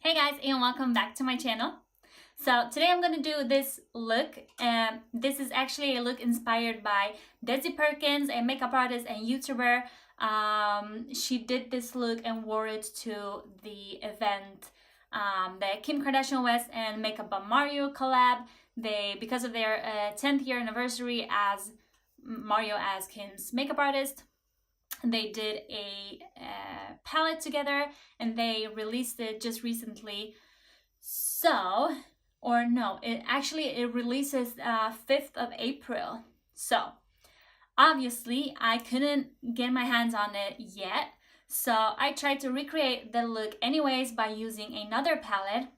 Hey guys, and welcome back to my channel. So today I'm going to do this look, and this is actually a look inspired by Desi Perkins, a makeup artist and YouTuber. She did this look and wore it to the event that Kim Kardashian West and Makeup by Mario collab. Because of their 10th year anniversary as Mario as Kim's makeup artist, they did a palette together and they released it just recently. So, or no, it releases 5th of April. So obviously I couldn't get my hands on it yet, so I tried to recreate the look anyways by using another palette.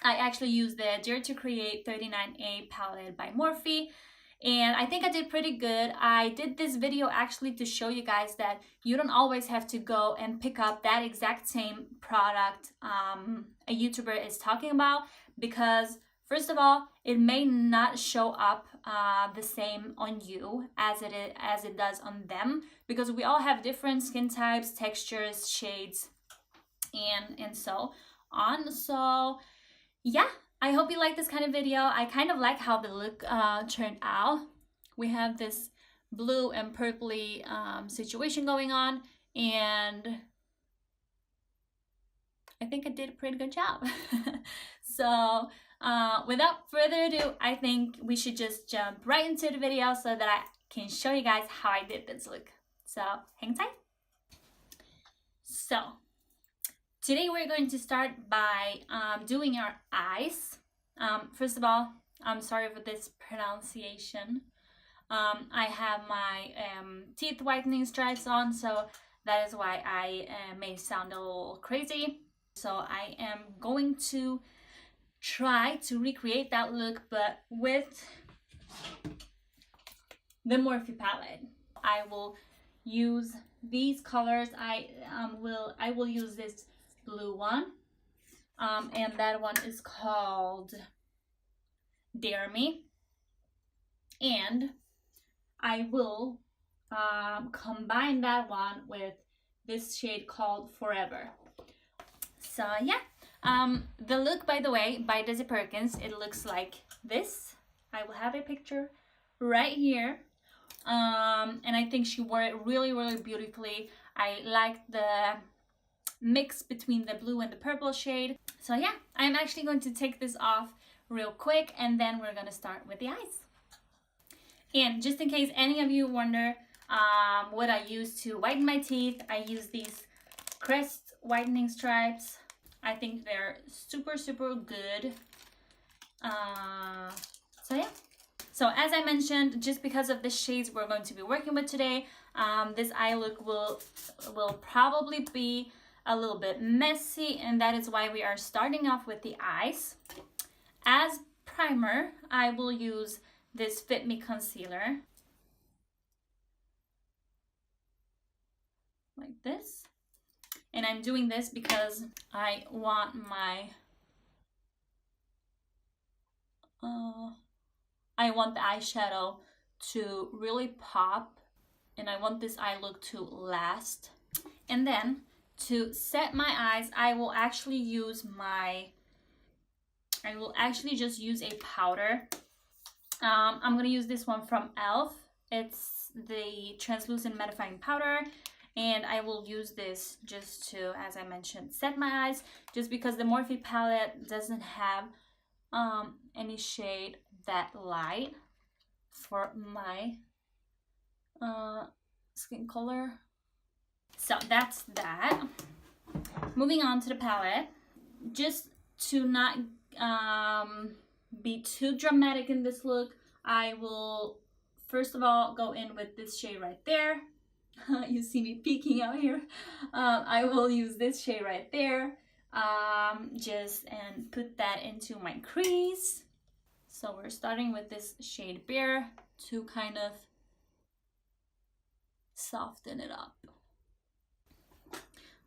I actually used the Dare to Create 39A palette by Morphe, and I think I did pretty good. I did this video actually to show you guys that you don't always have to go and pick up that exact same product a YouTuber is talking about, because first of all, it may not show up the same on you as it does on them, because we all have different skin types, textures, shades, and so on. So yeah, I hope you like this kind of video. I kind of like how the look turned out. We have this blue and purpley situation going on, and I think I did a pretty good job. So without further ado, I think we should just jump right into the video so that I can show you guys how I did this look. So hang tight. So today we're going to start by doing our eyes. First of all, I'm sorry for this pronunciation. I have my teeth whitening stripes on, so that is why I may sound a little crazy. So I am going to try to recreate that look, but with the Morphe palette. I will use these colors. I will use this blue one, and that one is called Dare Me, and I will combine that one with this shade called Forever. So yeah, the look, by the way, by Desi Perkins, it looks like this. I will have a picture right here, and I think she wore it really beautifully. I like the mix between the blue and the purple shade. So yeah, I'm actually going to take this off real quick, and then we're gonna start with the eyes. And just in case any of you wonder what I use to whiten my teeth, I use these Crest whitening stripes. I think they're super good. So yeah. So as I mentioned, just because of the shades we're going to be working with today, this eye look will probably be a little bit messy, and that is why we are starting off with the eyes. As primer, I will use this Fit Me concealer, like this. And I'm doing this because I want my I want the eyeshadow to really pop, and I want this eye look to last. And then to set my eyes, I will actually just use a powder. I'm gonna use this one from e.l.f. It's the translucent mattifying powder, and I will use this just to, as I mentioned, set my eyes, just because the Morphe palette doesn't have any shade that light for my skin color. So that's that. Moving on to the palette, just to not be too dramatic in this look, I will first of all go in with this shade right there. You see me peeking out here. I will use this shade right there, and put that into my crease. So we're starting with this shade Bear to kind of soften it up,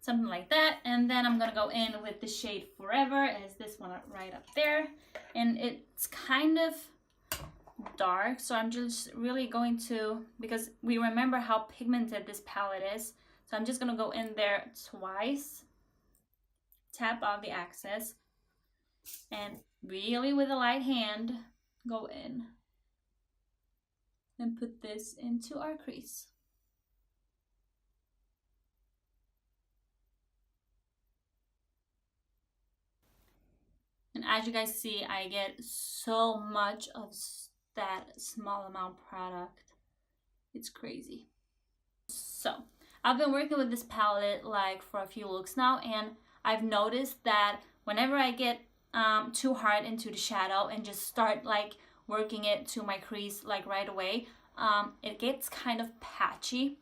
something like that. And then I'm gonna go in with the shade Forever, as this one right up there, and it's kind of dark, so I'm just really going to, because we remember how pigmented this palette is, so I'm just gonna go in there twice tap off the excess and really with a light hand go in and put this into our crease. And as you guys see, I get so much of that small amount of product. It's crazy. So I've been working with this palette like for a few looks now, and I've noticed that whenever I get too hard into the shadow and just start like working it to my crease like right away, it gets kind of patchy.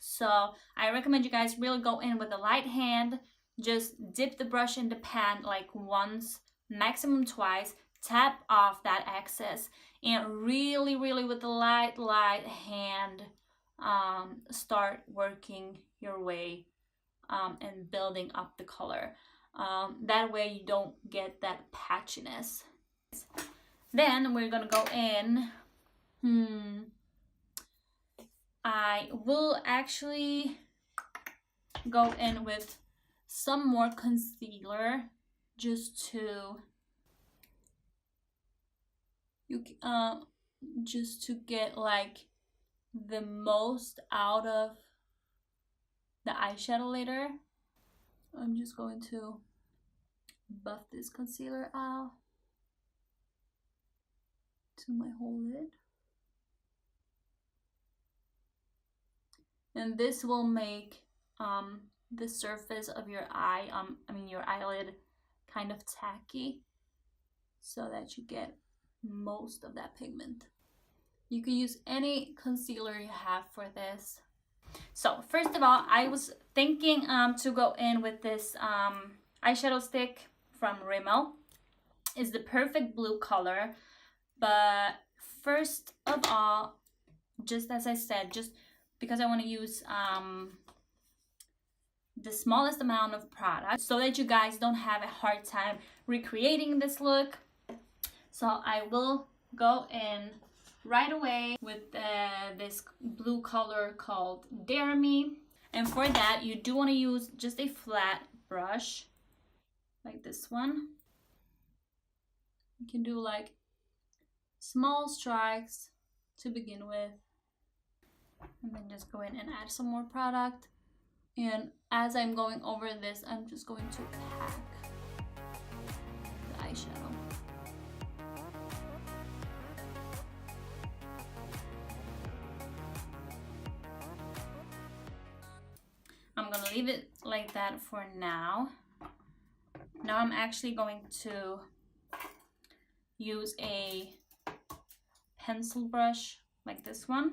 So I recommend you guys really go in with a light hand, just dip the brush in the pan like once, maximum twice, tap off that excess, and really with a light hand start working your way and building up the color. That way you don't get that patchiness. Then we're gonna go in. I will actually go in with some more concealer just to get like the most out of the eyeshadow later. I'm just going to buff this concealer out to my whole lid. And this will make the surface of your eye, your eyelid kind of tacky so that you get most of that pigment. You can use any concealer you have for this. So first of all, I was thinking to go in with this eyeshadow stick from Rimmel. It's the perfect blue color, but first of all, just as I said, just because I want to use the smallest amount of product so that you guys don't have a hard time recreating this look. So I will go in right away with this blue color called Dare Me. And for that, you do want to use just a flat brush like this one. You can do like small strikes to begin with, and then just go in and add some more product. And as I'm going over this, I'm just going to pack the eyeshadow. I'm gonna leave it like that for now. Now I'm actually going to use a pencil brush like this one,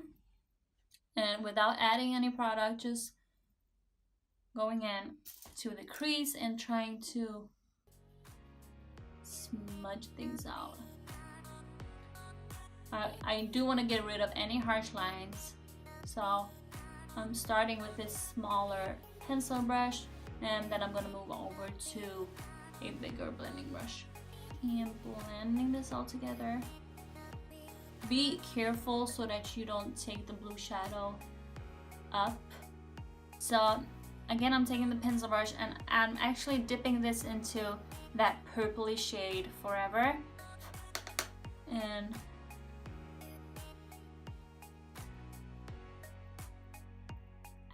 and without adding any product, just going in to the crease and trying to smudge things out. I do want to get rid of any harsh lines, so I'm starting with this smaller pencil brush, and then I'm going to move over to a bigger blending brush and blending this all together. Be careful so that you don't take the blue shadow up. So again, I'm taking the pencil brush and I'm actually dipping this into that purpley shade Forever, and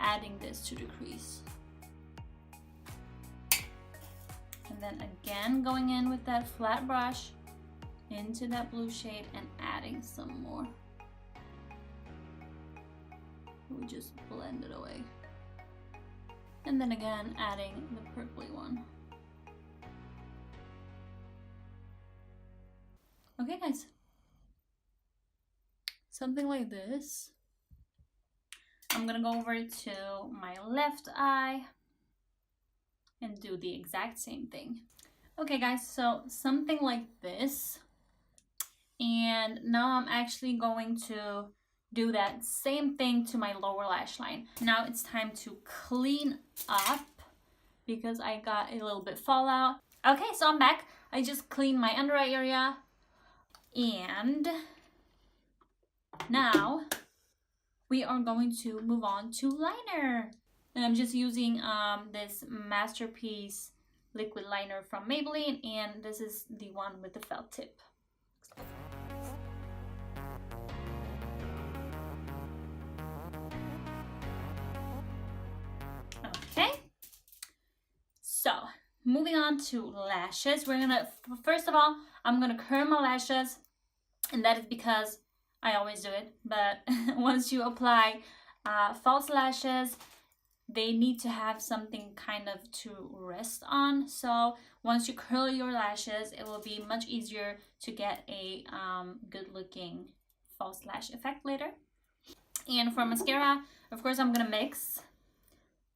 adding this to the crease. And then again, going in with that flat brush into that blue shade and adding some more. We just blend it away. And then again, adding the purpley one. Okay guys, something like this. I'm gonna go over to my left eye and do the exact same thing. Okay guys, so something like this. And now I'm actually going to do that same thing to my lower lash line. Now it's time to clean up because I got a little bit fallout. Okay, so I'm back. I just cleaned my under eye area, and now we are going to move on to liner. And I'm just using this Masterpiece liquid liner from Maybelline, and this is the one with the felt tip. Okay, so moving on to lashes. We're gonna, first of all, I'm gonna curl my lashes, and that is because I always do it, but once you apply false lashes, they need to have something kind of to rest on. So once you curl your lashes, it will be much easier to get a good looking false lash effect later. And for mascara, of course, I'm gonna mix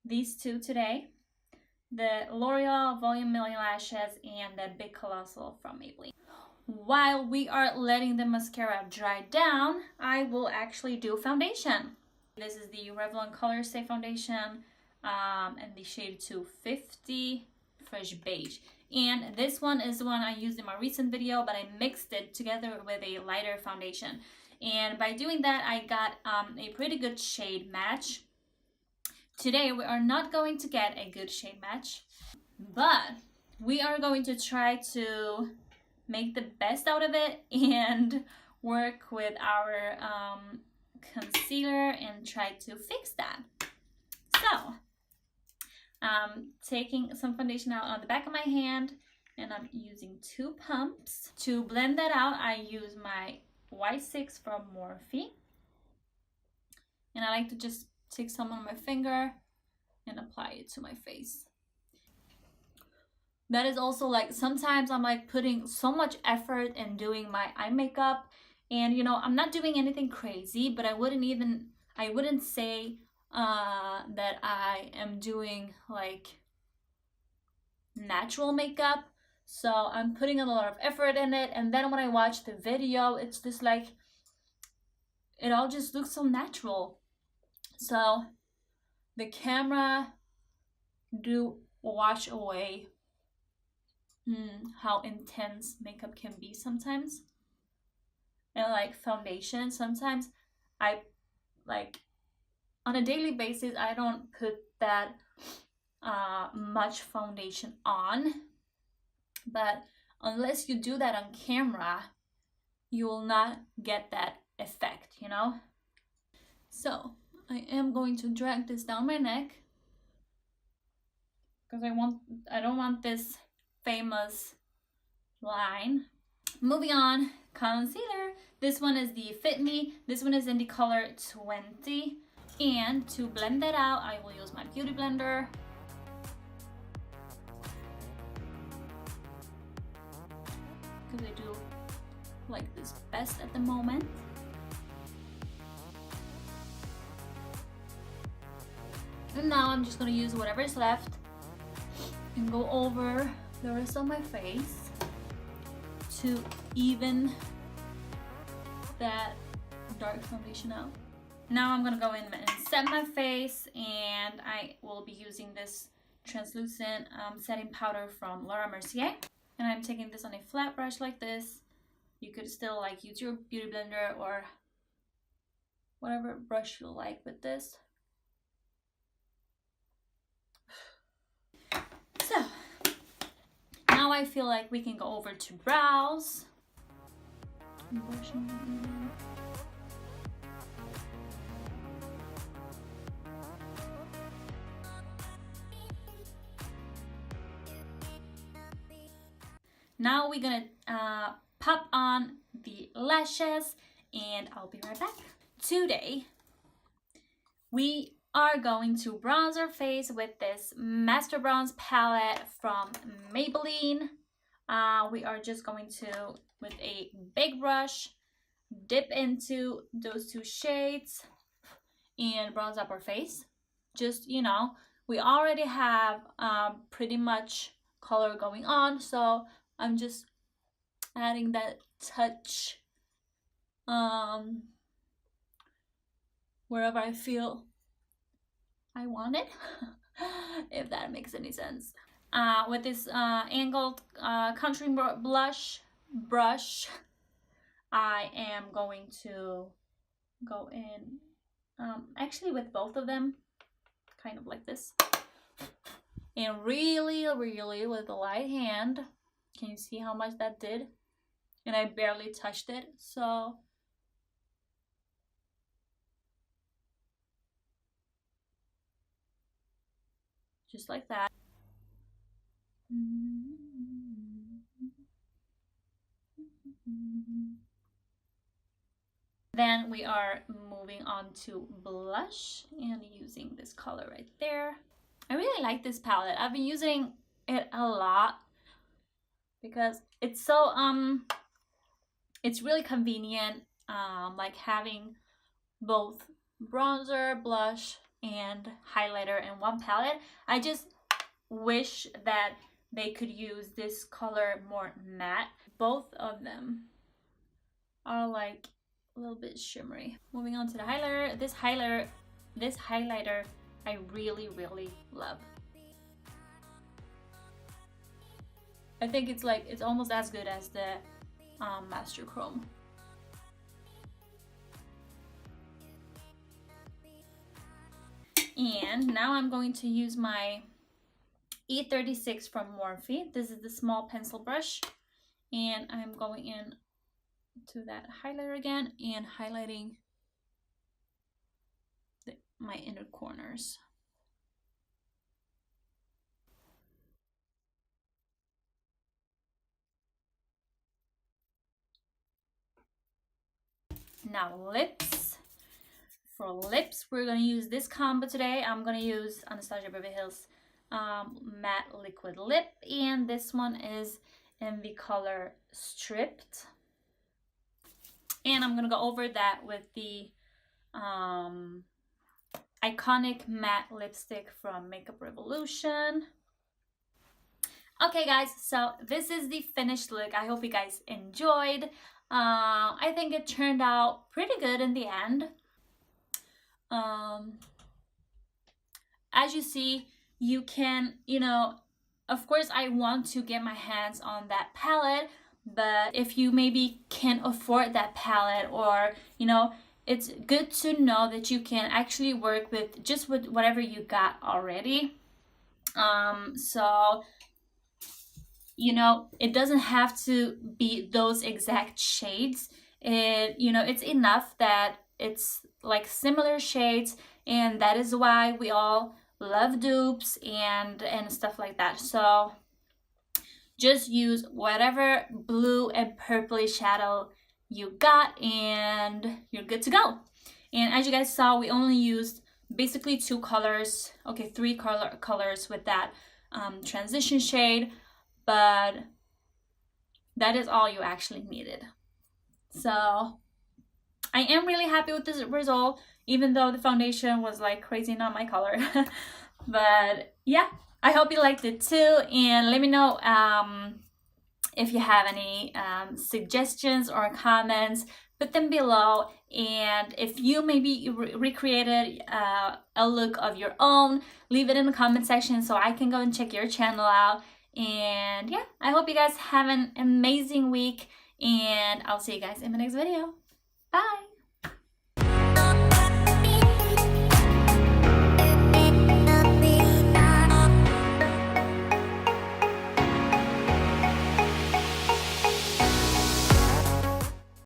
these two today, the L'Oreal Volume Million Lashes and the Big Colossal from Maybelline. While we are letting the mascara dry down, I will actually do foundation. This is the Revlon Colorstay Foundation and the shade 250 Fresh Beige. And this one is the one I used in my recent video, but I mixed it together with a lighter foundation. And by doing that, I got a pretty good shade match. Today, we are not going to get a good shade match, but we are going to try to make the best out of it and work with our concealer and try to fix that. So, taking some foundation out on the back of my hand, and I'm using 2 pumps. To blend that out, I use my Y6 from MORPHE, and I like to just take some on my finger and apply it to my face. That is also like, sometimes I'm like putting so much effort in doing my eye makeup, and you know, I'm not doing anything crazy, but I wouldn't say that I am doing like natural makeup. So I'm putting a lot of effort in it, and then when I watch the video, it's just like, it all just looks so natural. So the camera do wash away how intense makeup can be sometimes. And like foundation, sometimes I like on a daily basis, I don't put that much foundation on, but unless you do that on camera, you will not get that effect, you know. So I am going to drag this down my neck because I don't want this famous line. Moving on, concealer. This one is the Fit Me. This one is in the color 20. And to blend that out, I will use my beauty blender. Because I do like this best at the moment. And now I'm just going to use whatever is left and go over the rest of my face to even that dark foundation out. Now I'm going to go in and set my face, and I will be using this translucent setting powder from Mercier. And I'm taking this on a flat brush like this. You could still like use your beauty blender or whatever brush you like with this. So now I feel like we can go over to brows. Now we're gonna pop on the lashes, and I'll be right back. Today we are going to bronze our face with this Master Bronze palette from Maybelline. We are just going to, with a big brush, dip into those 2 shades and bronze up our face. Just, you know, we already have pretty much color going on, so I'm just adding that touch wherever I feel I want it, if that makes any sense. With this angled country blush brush, I am going to go in, actually with both of them, kind of like this. and really with the light hand. Can you see how much that did? And I barely touched it, so just like that. Then we are moving on to blush and using this color right there. I really like this palette. I've been using it a lot because it's so it's really convenient, like having both bronzer, blush, and highlighter in one palette. I just wish that they could use this color more matte. Both of them are like a little bit shimmery. Moving on to the highlighter. This highlighter I really love. I think it's almost as good as the Master Chrome. And now I'm going to use my E36 from Morphe. This is the small pencil brush, and I'm going in to that highlighter again and highlighting my inner corners. Now lips. For lips, we're going to use this combo today. I'm going to use Anastasia Beverly Hills matte liquid lip, and this one is in the color Stripped. And I'm going to go over that with the iconic matte lipstick from Makeup Revolution. Okay guys, so this is the finished look. I hope you guys enjoyed. I think it turned out pretty good in the end. As you see, you can, you know, of course I want to get my hands on that palette, but if you maybe can't afford that palette, or you know, it's good to know that you can actually work with just with whatever you got already. So you know, it doesn't have to be those exact shades. You know, it's enough that it's like similar shades, and that is why we all love dupes and stuff like that. So just use whatever blue and purpley shadow you got and you're good to go. And as you guys saw, we only used basically 2 colors, okay, 3 colors with that transition shade, but that is all you actually needed. So I am really happy with this result, even though the foundation was like crazy not my color. But yeah, I hope you liked it too, and let me know if you have any suggestions or comments. Put them below, and if you maybe recreated a look of your own, leave it in the comment section so I can go and check your channel out. And yeah, I hope you guys have an amazing week, and I'll see you guys in the next video. Bye!